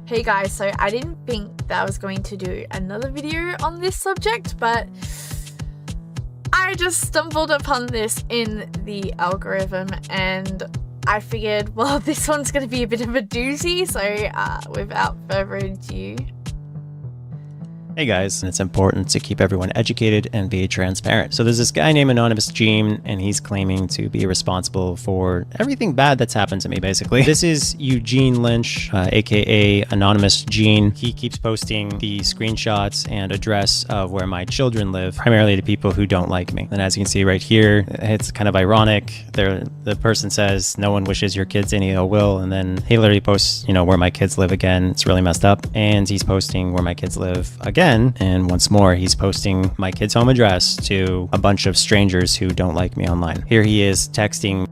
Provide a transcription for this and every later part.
Hey guys, so I didn't think that I was going to do another video on this subject, but I just stumbled upon this in the algorithm and I figured, well, this one's going to be a bit of a doozy, so without further ado. Hey guys, it's important to keep everyone educated and be transparent. So there's this guy named Anonymous Gene, and he's claiming to be responsible for everything bad that's happened to me, basically. This is Eugene Lynch, aka Anonymous Gene. He keeps posting the screenshots and address of where my children live, primarily to people who don't like me. And as you can see right here, it's kind of ironic. The person says, no one wishes your kids any ill will, and then he literally posts, where my kids live again. It's really messed up. And he's posting where my kids live again. And once more, he's posting my kid's home address to a bunch of strangers who don't like me online. Here he is texting.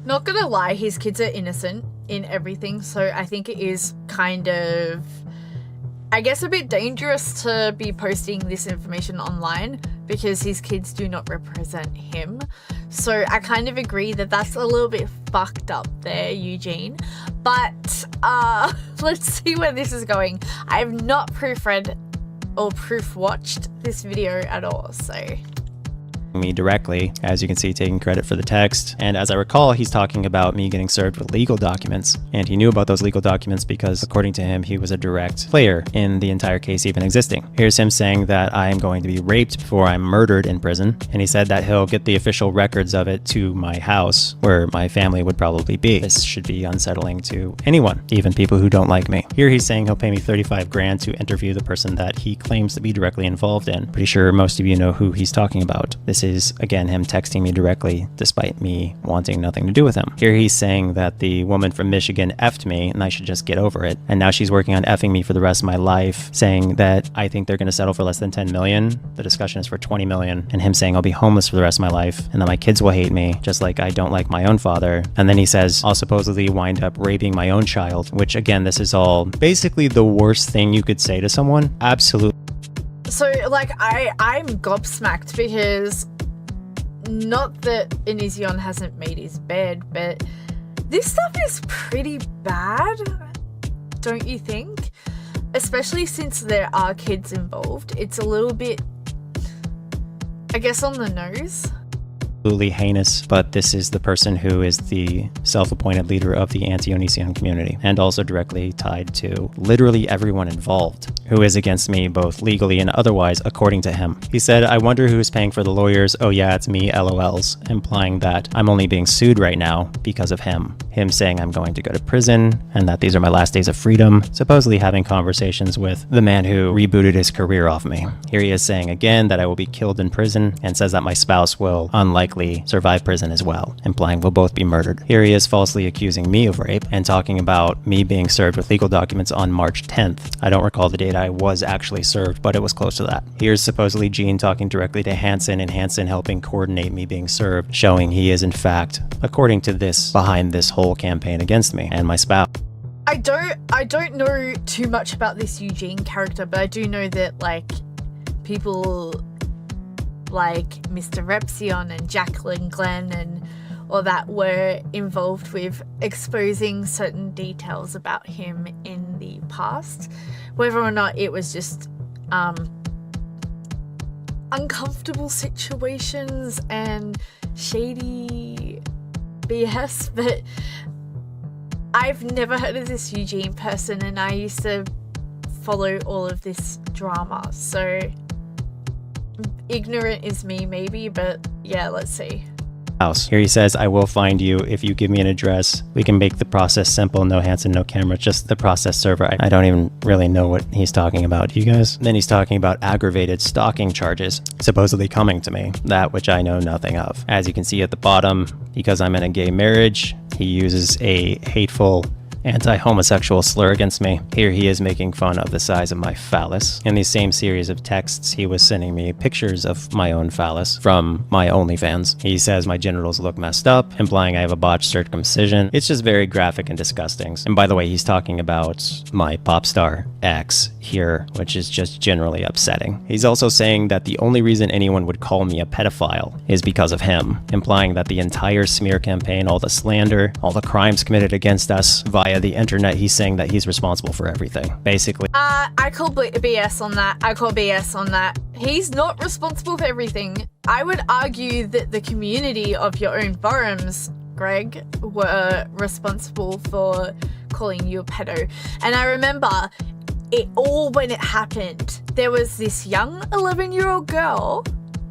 Not gonna lie, his kids are innocent in everything, so I think it is kind of, I guess, a bit dangerous to be posting this information online because his kids do not represent him. So I kind of agree that that's a little bit fucked up there, Eugene. But let's see where this is going. I have not proofread or proof watched this video at all, so me directly, as you can see, taking credit for the text. And as I recall, he's talking about me getting served with legal documents, and he knew about those legal documents because, according to him, he was a direct player in the entire case even existing. Here's him saying that I am going to be raped before I'm murdered in prison, and he said that he'll get the official records of it to my house, where my family would probably be. This should be unsettling to anyone, even people who don't like me. Here he's saying he'll pay me 35 grand to interview the person that he claims to be directly involved in. Pretty sure most of you know who he's talking about. This is, again, him texting me directly despite me wanting nothing to do with him. Here he's saying that the woman from Michigan effed me and I should just get over it. And now she's working on effing me for the rest of my life, saying that I think they're going to settle for less than 10 million. The discussion is for 20 million. And him saying I'll be homeless for the rest of my life and that my kids will hate me, just like I don't like my own father. And then he says I'll supposedly wind up raping my own child, which, again, this is all basically the worst thing you could say to someone. Absolutely. So, like, I'm gobsmacked because, not that ONISION hasn't made his bed, but this stuff is pretty bad, don't you think? Especially since there are kids involved. It's a little bit, I guess, on the nose. Absolutely heinous, but this is the person who is the self-appointed leader of the anti-ONISION community, and also directly tied to literally everyone involved who is against me, both legally and otherwise, according to him. He said, I wonder who's paying for the lawyers. Oh yeah, it's me, LOLs, implying that I'm only being sued right now because of him. Him saying I'm going to go to prison and that these are my last days of freedom, supposedly having conversations with the man who rebooted his career off me. Here he is saying again that I will be killed in prison, and says that my spouse will unlikely survive prison as well, implying we'll both be murdered. Here he is falsely accusing me of rape and talking about me being served with legal documents on March 10th. I don't recall the date I was actually served, but it was close to that. Here's supposedly Gene talking directly to Hansen, and Hansen helping coordinate me being served, showing he is in fact, according to this, behind this whole campaign against me and my spouse. I don't know too much about this Eugene character, but I do know that, like, people like Mr. Repsion and Jacqueline Glenn and all that were involved with exposing certain details about him in the past. Whether or not it was just uncomfortable situations and shady BS, but I've never heard of this Eugene person, and I used to follow all of this drama, so ignorant is me maybe, but yeah, let's see. House. Here he says, I will find you if you give me an address. We can make the process simple, no Hansen, no camera, just the process server. I don't even really know what he's talking about. Do you guys? Then he's talking about aggravated stalking charges supposedly coming to me, that which I know nothing of. As you can see at the bottom, because I'm in a gay marriage, he uses a hateful anti-homosexual slur against me. Here he is making fun of the size of my phallus. In these same series of texts, he was sending me pictures of my own phallus from my OnlyFans. He says my genitals look messed up, implying I have a botched circumcision. It's just very graphic and disgusting. And by the way, he's talking about my pop star ex here, which is just generally upsetting. He's also saying that the only reason anyone would call me a pedophile is because of him, implying that the entire smear campaign, all the slander, all the crimes committed against us via via the internet, he's saying that he's responsible for everything. Basically, I call BS on that. I call BS on that. He's not responsible for everything. I would argue that the community of your own forums, Greg, were responsible for calling you a pedo. And I remember it all when it happened. There was this young 11-year-old girl,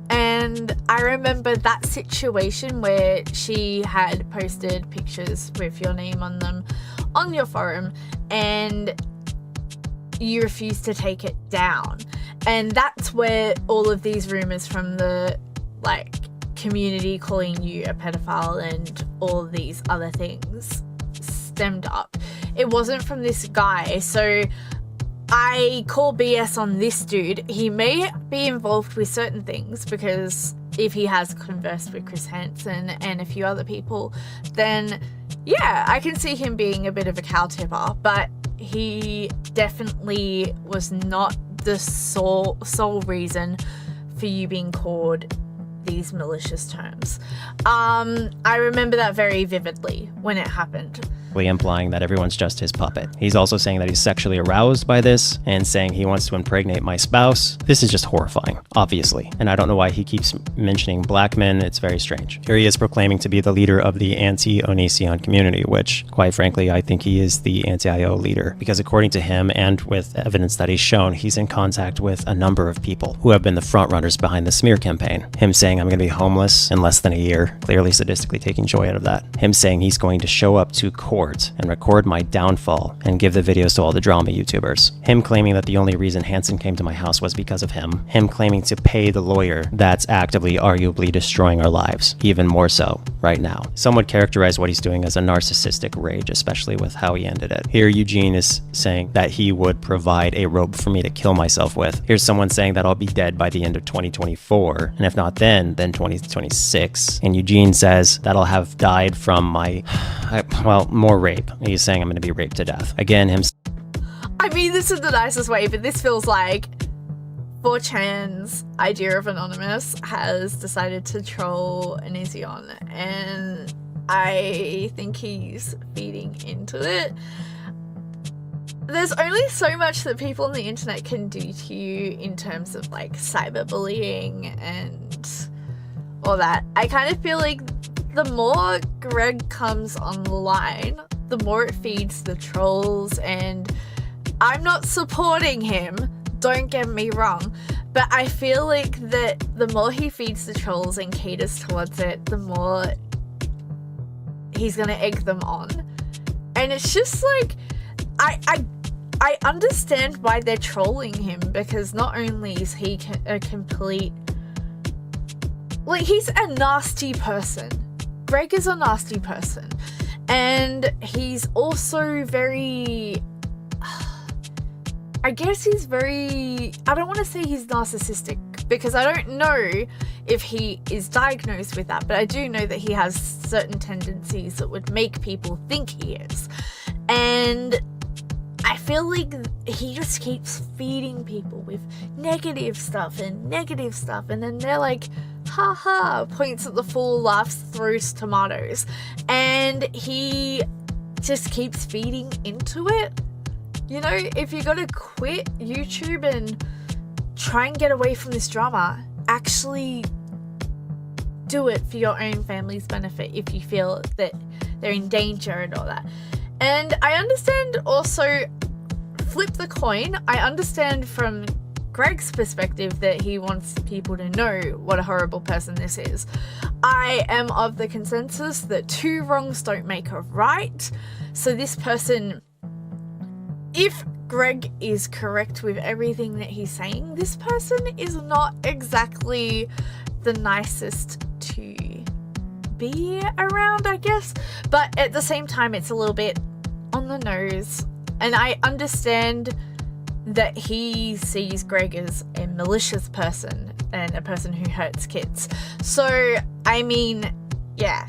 and I remember that situation where she had posted pictures with your name on them on your forum, and you refused to take it down. And that's where all of these rumors from the community calling you a pedophile and all these other things stemmed up. It wasn't from this guy. So I call BS on this dude. He may be involved with certain things, because if he has conversed with Chris Hansen and a few other people, then yeah, I can see him being a bit of a cow tipper, but he definitely was not the sole reason for you being called these malicious terms. I remember that very vividly when it happened. implying that everyone's just his puppet. He's also saying that he's sexually aroused by this and saying he wants to impregnate my spouse. This is just horrifying, obviously. And I don't know why he keeps mentioning black men. It's very strange. Here he is proclaiming to be the leader of the anti-ONISION community, which, quite frankly, I think he is the anti-IO leader. Because according to him, and with evidence that he's shown, he's in contact with a number of people who have been the frontrunners behind the smear campaign. Him saying, I'm going to be homeless in less than a year, clearly sadistically taking joy out of that. Him saying he's going to show up to court and record my downfall and give the videos to all the drama YouTubers. Him claiming that the only reason Hansen came to my house was because of him. Him claiming to pay the lawyer that's actively, arguably destroying our lives, even more so right now. Some would characterize what he's doing as a narcissistic rage, especially with how he ended it. Here Eugene is saying that he would provide a rope for me to kill myself with. Here's someone saying that I'll be dead by the end of 2024, and if not then 2026. And Eugene says that I'll have died from my, more rape. He's saying I'm going to be raped to death. Again, him. I mean this in the nicest way, but this feels like 4chan's idea of Anonymous has decided to troll ONISION, and I think he's feeding into it. There's only so much that people on the internet can do to you in terms of like cyberbullying and all that. I kind of feel like the more Greg comes online, the more it feeds the trolls, and I'm not supporting him, don't get me wrong, but I feel like that the more he feeds the trolls and caters towards it, the more he's gonna egg them on. And it's just like, I understand why they're trolling him, because not only is he a complete, like, he's a nasty person. Greg is a nasty person, and he's also very, I guess he's very, I don't want to say he's narcissistic, because I don't know if he is diagnosed with that, but I do know that he has certain tendencies that would make people think he is. And I feel like he just keeps feeding people with negative stuff, and then they're like, haha, points at the fool, laughs, throws tomatoes, and he just keeps feeding into it. You know, if you're gonna quit YouTube and try and get away from this drama, actually do it for your own family's benefit if you feel that they're in danger and all that. And I understand also, flip the coin, I understand from Greg's perspective that he wants people to know what a horrible person this is. I am of the consensus that two wrongs don't make a right. So this person, if Greg is correct with everything that he's saying, this person is not exactly the nicest to be around, I guess. But at the same time, it's a little bit on the nose. And I understand that he sees Greg as a malicious person and a person who hurts kids. So, I mean, yeah.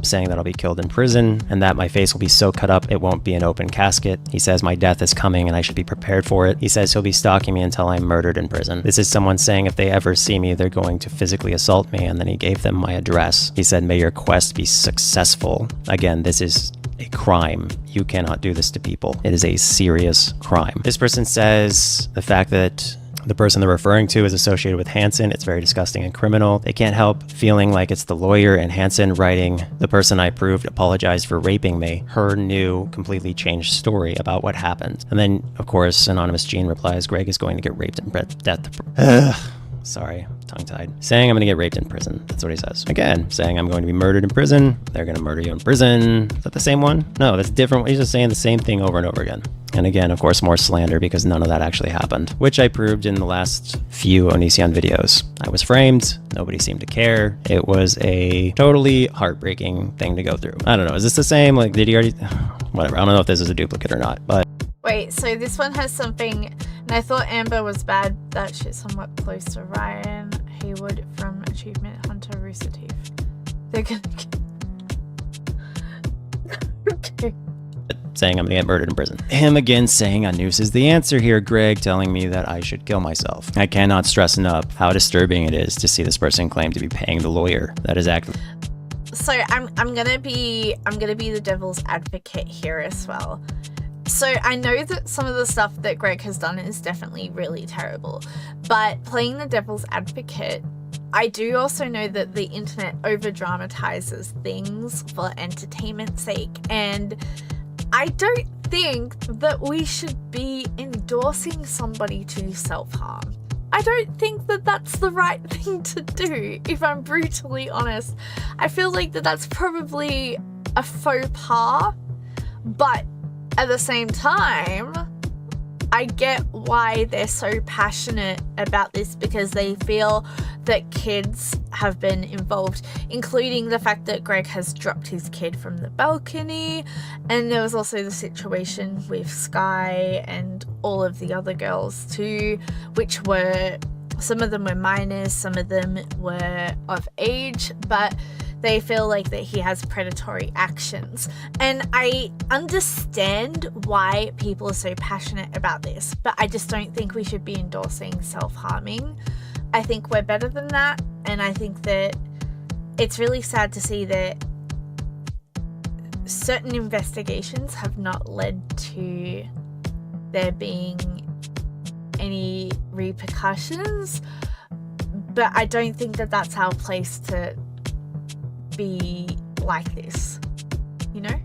Saying that I'll be killed in prison and that my face will be so cut up it won't be an open casket. He says my death is coming and I should be prepared for it. He says he'll be stalking me until I'm murdered in prison. This is someone saying if they ever see me, they're going to physically assault me, and then he gave them my address. He said, may your quest be successful. Again, this is a crime. You cannot do this to people. It is a serious crime. This person says the fact that the person they're referring to is associated with Hansen, it's very disgusting and criminal. They can't help feeling like it's the lawyer and Hansen writing, the person I proved apologized for raping me. Her new, completely changed story about what happened. And then, of course, Anonymous Gene replies, Greg is going to get raped and death. Sorry, tongue-tied. Saying I'm going to get raped in prison. That's what he says. Again, saying I'm going to be murdered in prison. They're going to murder you in prison. Is that the same one? No, that's different. He's just saying the same thing over and over again. And again, of course, more slander because none of that actually happened, which I proved in the last few ONISION videos. I was framed. Nobody seemed to care. It was a totally heartbreaking thing to go through. I don't know. Is this the same? Like, did he already... Whatever. I don't know if this is a duplicate or not, but... Wait, so this one has something, and I thought Amber was bad. That shit somewhat close to Ryan Haywood from Achievement Hunter Rooster Teeth. They're gonna okay. Saying I'm gonna get murdered in prison. Him again saying a noose is the answer here, Greg, telling me that I should kill myself. I cannot stress enough how disturbing it is to see this person claim to be paying the lawyer. That is actually... So I'm gonna be the devil's advocate here as well. So I know that some of the stuff that Greg has done is definitely really terrible, but playing the devil's advocate, I do also know that the internet over dramatizes things for entertainment's sake, and I don't think that we should be endorsing somebody to self-harm. I don't think that that's the right thing to do, if I'm brutally honest. I feel like that's probably a faux pas, but at the same time, I get why they're so passionate about this, because they feel that kids have been involved, including the fact that Greg has dropped his kid from the balcony. And there was also the situation with Sky and all of the other girls too, which were, some of them were minors, some of them were of age, but they feel like that he has predatory actions. And I understand why people are so passionate about this, but I just don't think we should be endorsing self-harming. I think we're better than that, and I think that it's really sad to see that certain investigations have not led to there being any repercussions, but I don't think that that's our place to be like this, you know?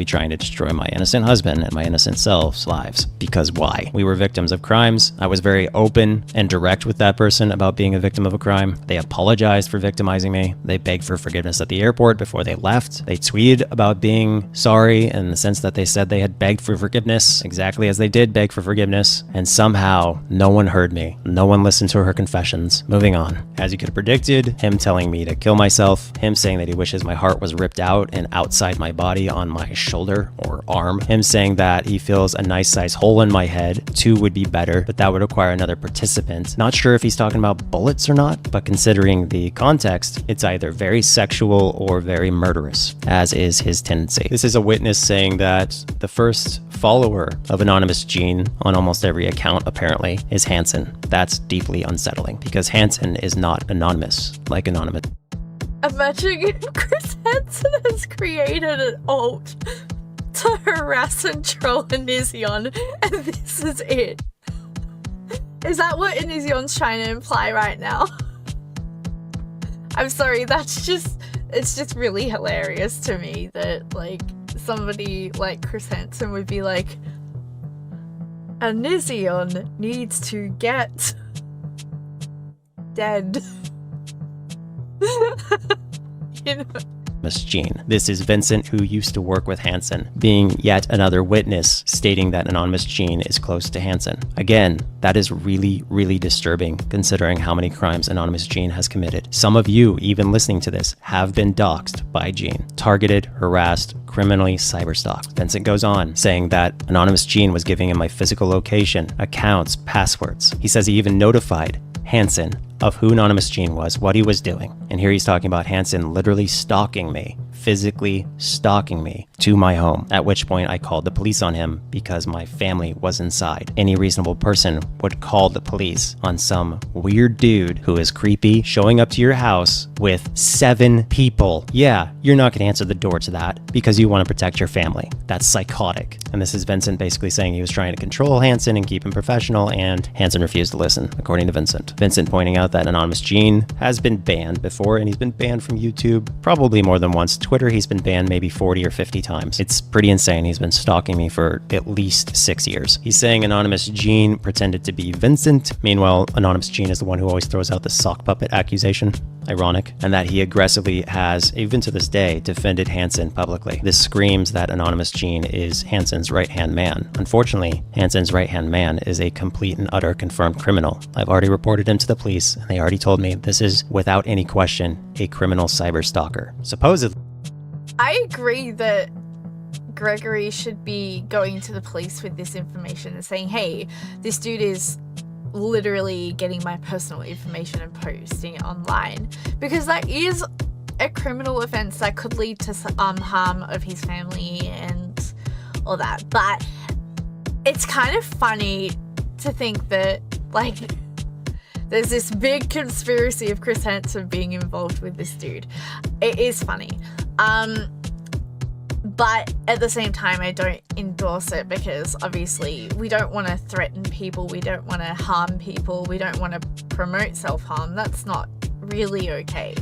Trying to destroy my innocent husband and my innocent self's lives. Because why? We were victims of crimes. I was very open and direct with that person about being a victim of a crime. They apologized for victimizing me. They begged for forgiveness at the airport before they left. They tweeted about being sorry in the sense that they said they had begged for forgiveness, exactly as they did beg for forgiveness. And somehow, no one heard me. No one listened to her confessions. Moving on. As you could have predicted, him telling me to kill myself, him saying that he wishes my heart was ripped out and outside my body on my shoulder or arm, him saying that he feels a nice size hole in my head, 2 would be better, but that would require another participant. Not sure if he's talking about bullets or not, but considering the context, it's either very sexual or very murderous, as is his tendency. This is a witness saying that the first follower of Anonymous Gene on almost every account apparently is Hansen. That's deeply unsettling because Hansen is not anonymous like Anonymous. Imagine if Chris Hansen has created an alt to harass and troll Onision, and this is it. Is that what Onision's trying to imply right now? I'm sorry, it's just really hilarious to me that, like, somebody like Chris Hansen would be like, Onision needs to get dead. You know? Miss Gene. This is Vincent, who used to work with Hansen, being yet another witness stating that Anonymous Gene is close to Hansen. Again, that is really, really disturbing considering how many crimes Anonymous Gene has committed. Some of you, even listening to this, have been doxxed by Gene, targeted, harassed, criminally cyberstalked. Vincent goes on, saying that Anonymous Gene was giving him my physical location, accounts, passwords. He says he even notified Hansen of who Anonymous Gene was, what he was doing. And here he's talking about Hansen literally stalking me physically stalking me to my home, at which point I called the police on him because my family was inside. Any reasonable person would call the police on some weird dude who is creepy showing up to your house with 7 people. Yeah, you're not going to answer the door to that because you want to protect your family. That's psychotic. And this is Vincent basically saying he was trying to control Hansen and keep him professional, and Hansen refused to listen, according to Vincent. Vincent pointing out that Anonymous Gene has been banned before, and he's been banned from YouTube probably more than once. Twitter, he's been banned maybe 40 or 50 times. It's pretty insane. He's been stalking me for at least 6 years. He's saying Anonymous Gene pretended to be Vincent. Meanwhile, Anonymous Gene is the one who always throws out the sock puppet accusation. Ironic. And that he aggressively has, even to this day, defended Hansen publicly. This screams that Anonymous Gene is Hansen's right-hand man. Unfortunately, Hansen's right-hand man is a complete and utter confirmed criminal. I've already reported him to the police, and they already told me this is, without any question, a criminal cyber stalker. Supposedly. I agree that Gregory should be going to the police with this information and saying, hey, this dude is literally getting my personal information and posting it online, because that is a criminal offense that could lead to harm of his family and all that. But it's kind of funny to think that, like, there's this big conspiracy of Chris Hansen being involved with this dude. It is funny. But at the same time, I don't endorse it, because obviously we don't want to threaten people. We don't want to harm people. We don't want to promote self-harm. That's not really okay.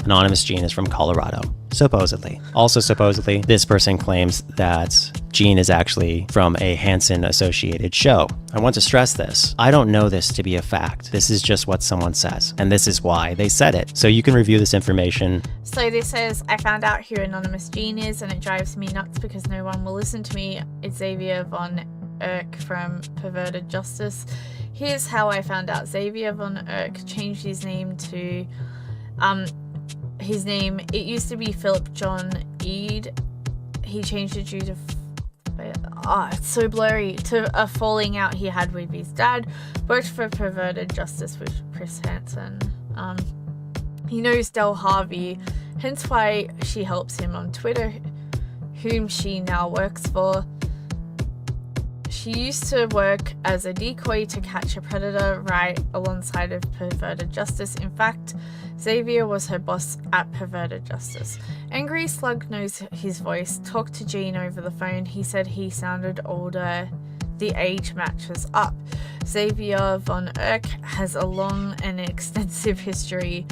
Anonymous Gene is from Colorado. Supposedly. Also supposedly, this person claims that Gene is actually from a Hansen-associated show. I want to stress this. I don't know this to be a fact. This is just what someone says, and this is why they said it. So you can review this information. So this says, I found out who Anonymous Gene is, and it drives me nuts because no one will listen to me. It's Xavier von Erck from Perverted Justice. Here's how I found out. Xavier von Erck changed his name to... it used to be Philip John Eade. He changed it due to it's so blurry, to a falling out he had with his dad. Worked for Perverted Justice with Chris Hansen. He knows Del Harvey, hence why she helps him on Twitter, whom she now works for. She used to work as a decoy to catch a predator right alongside of Perverted Justice. In fact, Xavier was her boss at Perverted Justice. Angry Slug knows his voice. Talked to Gene over the phone. He said he sounded older. The age matches up. Xavier von Erck has a long and extensive history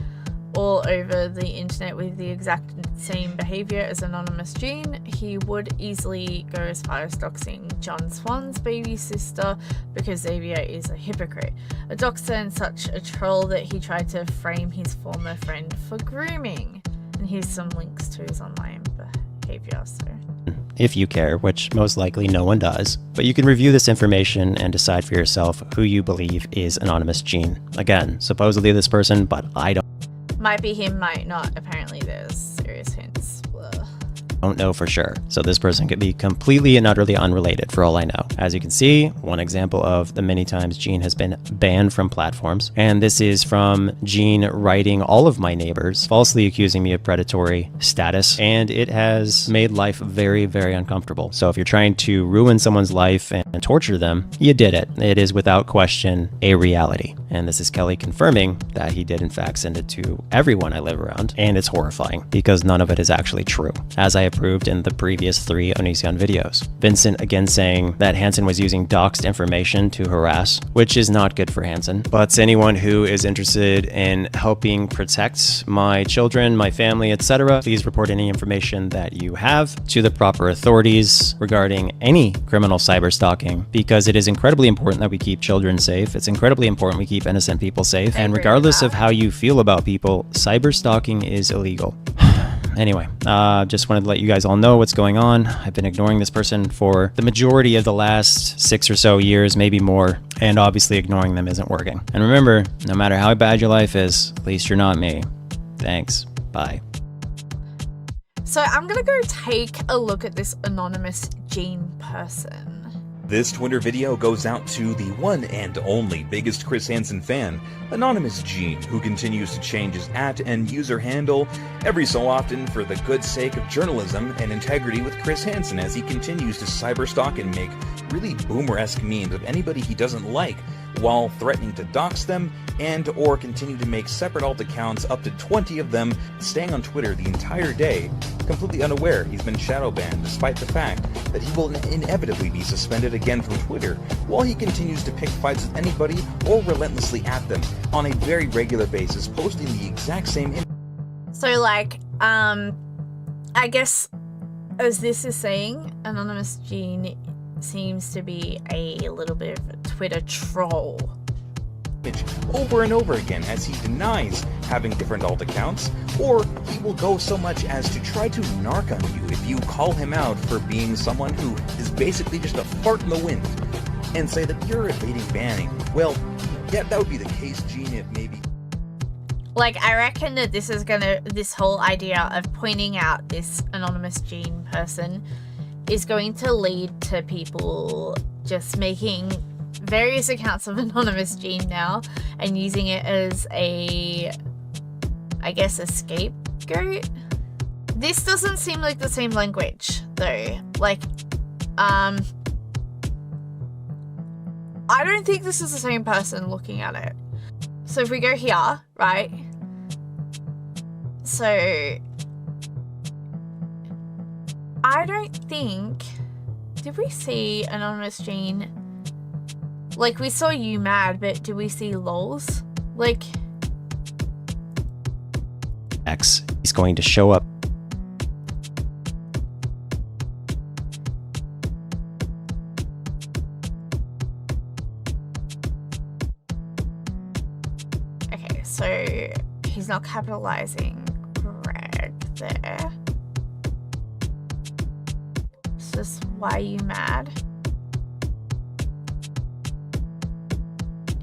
all over the internet with the exact same behavior as Anonymous Gene. He would easily go as far as doxing John Swan's baby sister, because Xavier is a hypocrite, a doxer, and such a troll that he tried to frame his former friend for grooming. And here's some links to his online behavior. So, if you care, which most likely no one does, but you can review this information and decide for yourself who you believe is Anonymous Gene. Again, supposedly this person, but I might be him, might not. Apparently there's serious hints. Ugh. Don't know for sure. So this person could be completely and utterly unrelated for all I know. As you can see, one example of the many times Gene has been banned from platforms. And this is from Gene writing all of my neighbors, falsely accusing me of predatory status. And it has made life very, very uncomfortable. So if you're trying to ruin someone's life and torture them, you did it. It is without question a reality. And this is Kelly confirming that he did in fact send it to everyone I live around. And it's horrifying because none of it is actually true, as I approved in the previous 3 ONISION videos. Vincent again saying that Hansen was using doxed information to harass, which is not good for Hansen. But anyone who is interested in helping protect my children, my family, etc., please report any information that you have to the proper authorities regarding any criminal cyber stalking, because it is incredibly important that we keep children safe. It's incredibly important we keep innocent people safe. And regardless of how you feel about people, cyber stalking is illegal. Anyway, just wanted to let you guys all know what's going on. I've been ignoring this person for the majority of the last 6 or so years, maybe more, and obviously ignoring them isn't working. And remember, no matter how bad your life is, at least you're not me. Thanks. Bye. So I'm gonna go take a look at this Anonymous Gene person. This Twitter video goes out to the one and only biggest Chris Hansen fan, Anonymous Gene, who continues to change his @ and user handle every so often for the good sake of journalism and integrity with Chris Hansen, as he continues to cyberstalk and make really boomer-esque memes of anybody he doesn't like, while threatening to dox them and or continue to make separate alt accounts, up to 20 of them, staying on Twitter the entire day, completely unaware he's been shadow banned, despite the fact that he will inevitably be suspended again from Twitter, while he continues to pick fights with anybody or relentlessly at them on a very regular basis, posting the exact same So like, I guess as this is saying, Anonymous Gene seems to be a little bit of a Twitter troll. over and over again, as he denies having different alt accounts, or he will go so much as to try to narc on you if you call him out for being someone who is basically just a fart in the wind, and say that you're evading banning. Well, yeah, that would be the case, Gene, if maybe... Like, I reckon that this whole idea of pointing out this Anonymous Gene person is going to lead to people just making various accounts of Anonymous Gene now and using it as a, I guess, a scapegoat. This doesn't seem like the same language, though. Like, I don't think this is the same person looking at it. So if we go here, right? So I don't think, did we see Anonymous Gene? Like, we saw you mad, but do we see lols? Like, X. He's going to show up. okay, so he's not capitalizing Greg there. It's just, why are you mad?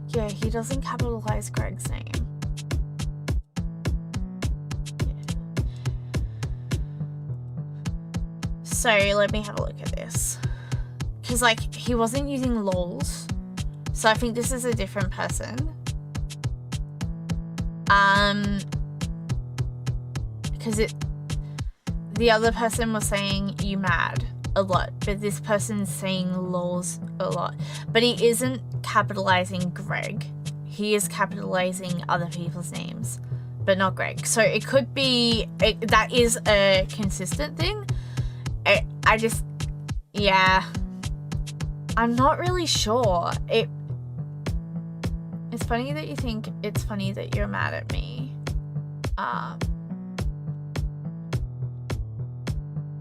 Yeah, he doesn't capitalize Greg's name. So let me have a look at this. Because, like, he wasn't using lols. So I think this is a different person. Because the other person was saying you mad a lot, but this person's saying lols a lot. But he isn't capitalizing Greg. He is capitalizing other people's names, but not Greg. So it could be, that is a consistent thing. I just, yeah, I'm not really sure. It's funny that you think it's funny that you're mad at me.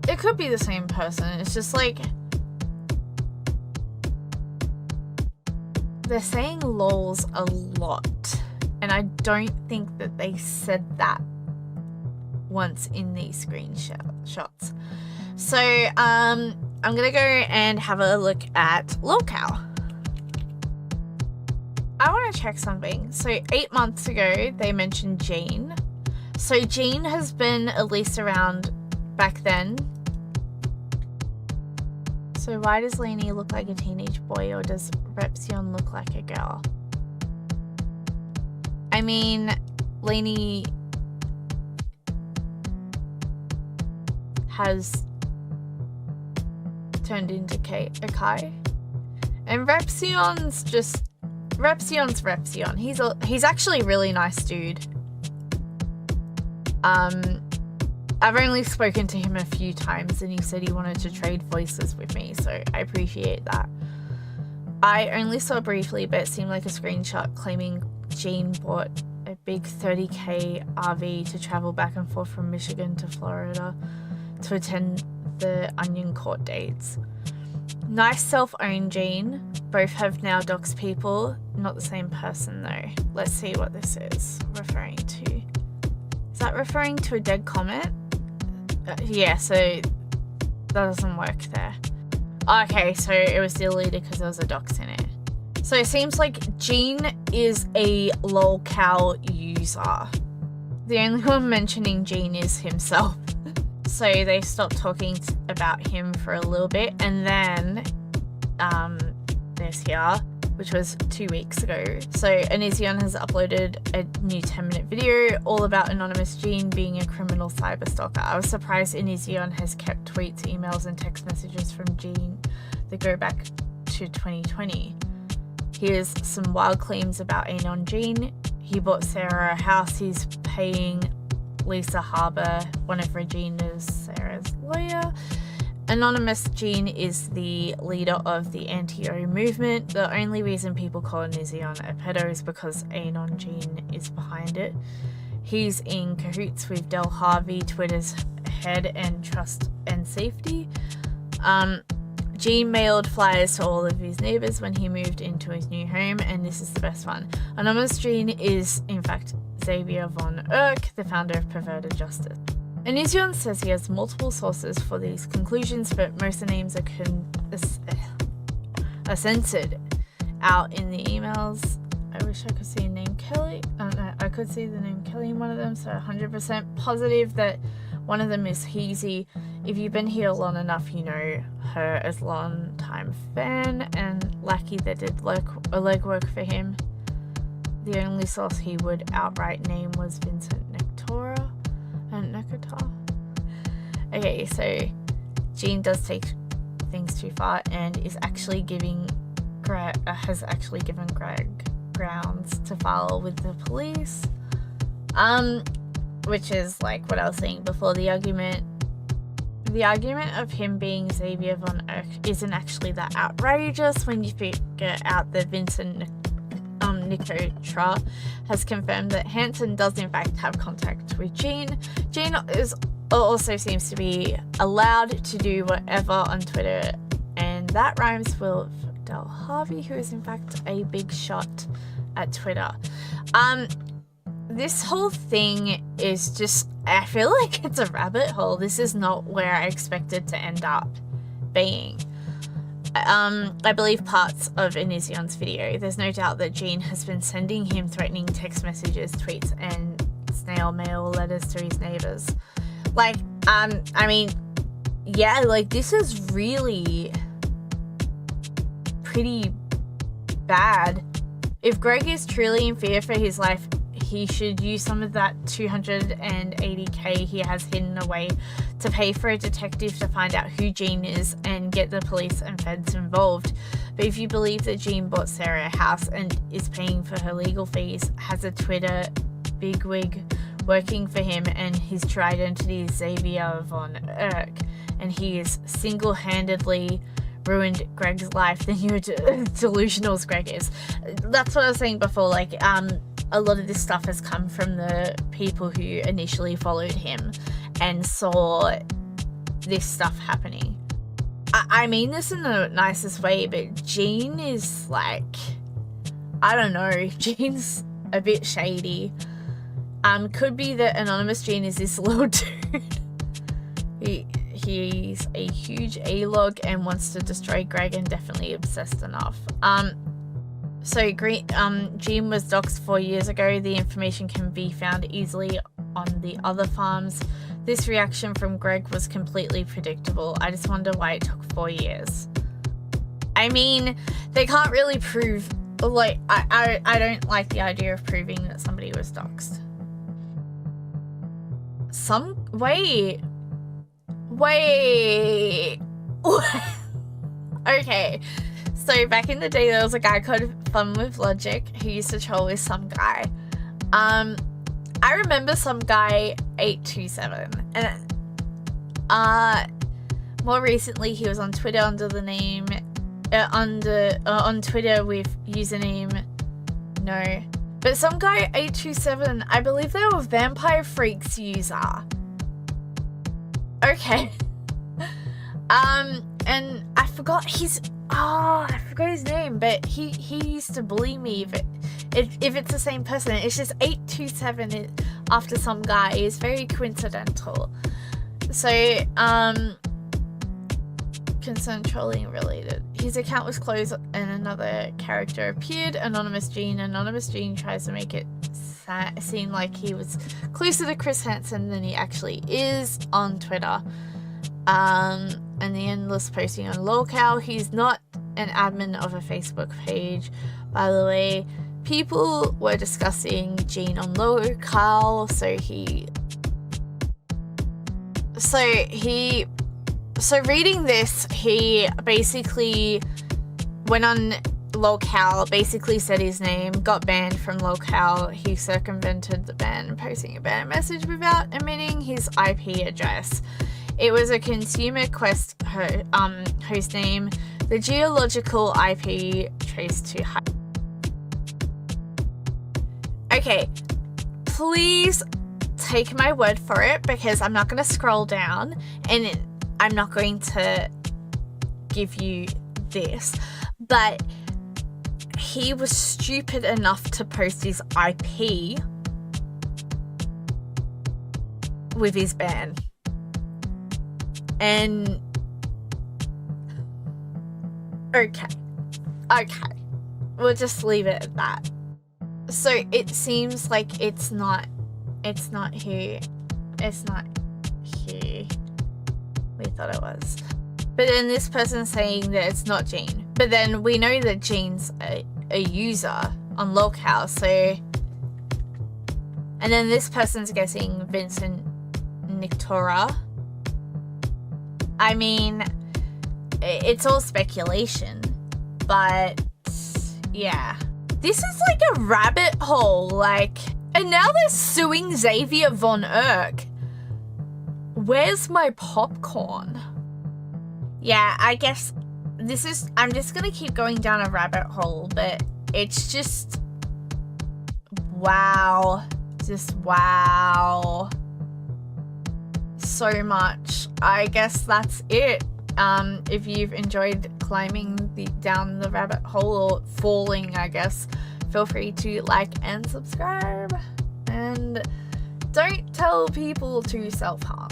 It could be the same person. It's just like, they're saying lols a lot, and I don't think that they said that once in these screenshots. So I'm gonna go and have a look at lolcow. I want to check something. So 8 months ago they mentioned Gene. So Gene has been at least around back then. So why does Lainey look like a teenage boy, or does Repsion look like a girl? I mean, Lainey has turned into Kai. And Repsion's Repsion. He's actually a really nice dude. I've only spoken to him a few times, and he said he wanted to trade voices with me, so I appreciate that. I only saw briefly, but it seemed like a screenshot claiming Gene bought a big 30k RV to travel back and forth from Michigan to Florida to attend the Onion court dates. Nice self-owned Gene. Both have now doxed people. Not the same person though. Let's see what this is referring to. Is that referring to a dead comment? Yeah, so that doesn't work there. Okay, so it was deleted because there was a dox in it. So it seems like Gene is a lolcow user. The only one mentioning Gene is himself. So they stopped talking about him for a little bit, and then this here, which was 2 weeks ago. So ONISION has uploaded a new 10-minute video all about Anonymous Gene being a criminal cyber stalker. I was surprised ONISION has kept tweets, emails, and text messages from Gene that go back to 2020. Here's some wild claims about Anon Gene. He bought Sarah a house. He's paying Lisa Harbour, one of Regina's Sarah's lawyer. Anonymous Gene is the leader of the anti-O movement. The only reason people call ONISION a pedo is because Anon Gene is behind it. He's in cahoots with Del Harvey, Twitter's head and trust and safety. Gene mailed flyers to all of his neighbours when he moved into his new home, and this is the best one. Anonymous Gene is, in fact, Xavier von Erck, the founder of Perverted Justice. ONISION says he has multiple sources for these conclusions, but most of the names are censored out in the emails. I wish I could see the name Kelly. Oh no, I could see the name Kelly in one of them, so 100% positive that one of them is Heezy. If you've been here long enough, you know her as a long-time fan and lucky that did legwork for him. The only source he would outright name was Vincent Nectora. Okay, so Gene does take things too far and is actually has actually given Greg grounds to file with the police, which is like what I was saying before. The argument of him being Xavier von Erck isn't actually that outrageous when you figure out that Vincent Nicotra has confirmed that Hansen does in fact have contact with Gene. Gene also seems to be allowed to do whatever on Twitter, and that rhymes with Del Harvey, who is in fact a big shot at Twitter. This whole thing is just, I feel like it's a rabbit hole. This is not where I expected to end up being. I believe parts of ONISION's video, there's no doubt that Gene has been sending him threatening text messages, tweets, and snail mail letters to his neighbors. Like, I mean, yeah, like, this is really pretty bad. If Greg is truly in fear for his life, he should use some of that $280K he has hidden away to pay for a detective to find out who Gene is and get the police and feds involved. But if you believe that Gene bought Sarah a house and is paying for her legal fees, has a Twitter bigwig working for him, and his true identity is Xavier von Erck, and he is single-handedly ruined Greg's life, then you're delusional as Greg is. That's what I was saying before, like, a lot of this stuff has come from the people who initially followed him and saw this stuff happening. I mean this in the nicest way, but Gene is like, I don't know, Gene's a bit shady. Could be that Anonymous Gene is this little dude. He's a huge A-log and wants to destroy Greg, and definitely obsessed enough. So Gene was doxxed 4 years ago. The information can be found easily on the other farms. This reaction from Greg was completely predictable. I just wonder why it took 4 years. I mean, they can't really prove, like, I don't like the idea of proving that somebody was doxxed. Wait. Okay. So back in the day, there was a guy called Fun with Logic who used to troll with some guy. I remember some guy 827, and more recently he was on Twitter under the name on Twitter with username no, but some guy 827. I believe they were Vampire Freaks user. Okay. And I forgot his name, but he used to bully me. But if it's the same person, it's just 827 after some guy. It's very coincidental. So, concern trolling related. His account was closed and another character appeared, Anonymous Gene. Anonymous Gene tries to make it seem like he was closer to Chris Hansen than he actually is on Twitter. And the endless posting on lolcow. He's not an admin of a Facebook page, by the way. People were discussing Gene on Locale, so reading this, he basically went on Locale, basically said his name, got banned from Locale. He circumvented the ban, posting a ban message without omitting his IP address. It was a consumer quest host name. The geological IP traced to Okay, please take my word for it, because I'm not going to scroll down and I'm not going to give you this, but he was stupid enough to post his IP with his ban. And okay, we'll just leave it at that. So it seems like it's not who we thought it was. But then this person's saying that it's not Gene. But then we know that Gene's a user on Locale, so... And then this person's guessing Vincent Nictora. I mean, it's all speculation, but yeah. This is like a rabbit hole, like... And now they're suing Xavier Von Erck. Where's my popcorn? Yeah, I guess I'm just gonna keep going down a rabbit hole, but it's just, wow. Just wow. So much. I guess that's it. If you've enjoyed climbing down the rabbit hole, or falling, I guess, feel free to like and subscribe. And don't tell people to self-harm.